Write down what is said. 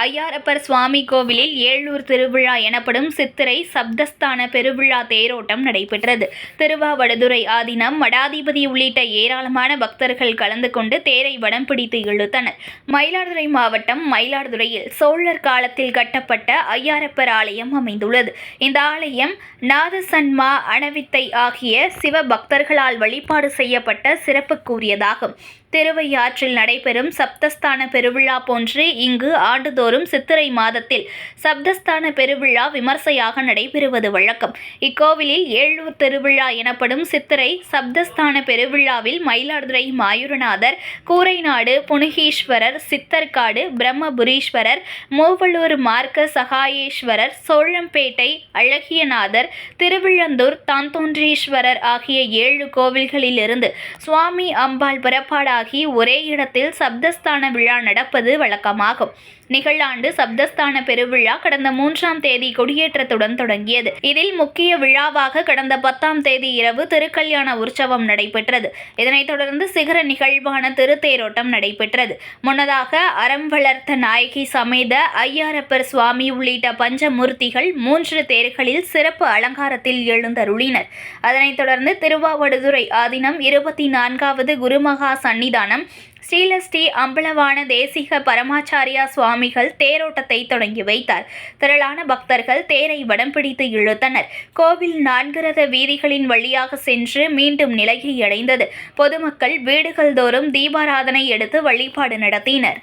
ஐயாரப்பர் சுவாமி கோவிலில் ஏழூர் திருவிழா எனப்படும் சித்திரை சப்தஸ்தான பெருவிழா தேரோட்டம் நடைபெற்றது. திருவாவடுதுறை ஆதீனம் மடாதிபதி உள்ளிட்ட ஏராளமான பக்தர்கள் கலந்து கொண்டு தேரை வடம் பிடித்து இழுத்தனர். மயிலாடுதுறை மாவட்டம் மயிலாடுதுறையில் சோழர் காலத்தில் கட்டப்பட்ட ஐயாரப்பர் ஆலயம் அமைந்துள்ளது. இந்த ஆலயம் நாதசன்மா அணவித்தை ஆகிய சிவ பக்தர்களால் வழிபாடு செய்யப்பட்ட சிறப்புக்குரியதாகும். திருவையாற்றில் நடைபெறும் சப்தஸ்தான பெருவிழா போன்று இங்கு ஆண்டுதோறும் சித்திரை மாதத்தில் சப்தஸ்தான பெருவிழா விமர்சையாக நடைபெறுவது வழக்கம். இக்கோவிலில் ஏழூர் திருவிழா எனப்படும் சித்திரை சப்தஸ்தான பெருவிழாவில் மயிலாடுதுறை மாயூரநாதர், கூரைநாடு புனுகீஸ்வரர், சித்தர்காடு பிரம்மபுரீஸ்வரர், மூவலூர் மார்க்க சகாயேஸ்வரர், சோழம்பேட்டை அழகியநாதர், திருவிழந்தூர் தாந்தோன்றீஸ்வரர் ஆகிய 7 கோவில்களிலிருந்து சுவாமி அம்பாள் புறப்பாடாகி ஒரே இடத்தில் சப்தஸ்தான விழா நடப்பது வழக்கமாகும். நிகழாண்டு சப்தஸ்தான பெருவிழா கடந்த 3ஆம் தேதி கொடியேற்றத்துடன் தொடங்கியது. இதில் முக்கிய விழாவாக கடந்த 10ஆம் தேதி இரவு திருக்கல்யாண உற்சவம் நடைபெற்றது. இதனைத் தொடர்ந்து சிகர நிகழ்வான திருத்தேரோட்டம் நடைபெற்றது. முன்னதாக அறம் வளர்த்த நாயகி சமேத ஐயாரப்பர் சுவாமி உள்ளிட்ட பஞ்சமூர்த்திகள் 3 தேர்களில் சிறப்பு அலங்காரத்தில் எழுந்தருளினர். அதனைத் தொடர்ந்து திருவாவடுதுறை ஆதீனம் 24வது குருமகா சன்னிதானம் ஸ்ரீலஸ்ரீ அம்பலவான தேசிக பரமாச்சாரியா சுவாமிகள் தேரோட்டத்தை தொடங்கி வைத்தார். திரளான பக்தர்கள் தேரை வடம் பிடித்து இழுத்தனர். கோவில் 4 ரத வீதிகளின் வழியாக சென்று மீண்டும் நிலையை அடைந்தது. பொதுமக்கள் வீடுகள் தோறும் தீபாராதனை எடுத்து வழிபாடு நடத்தினர்.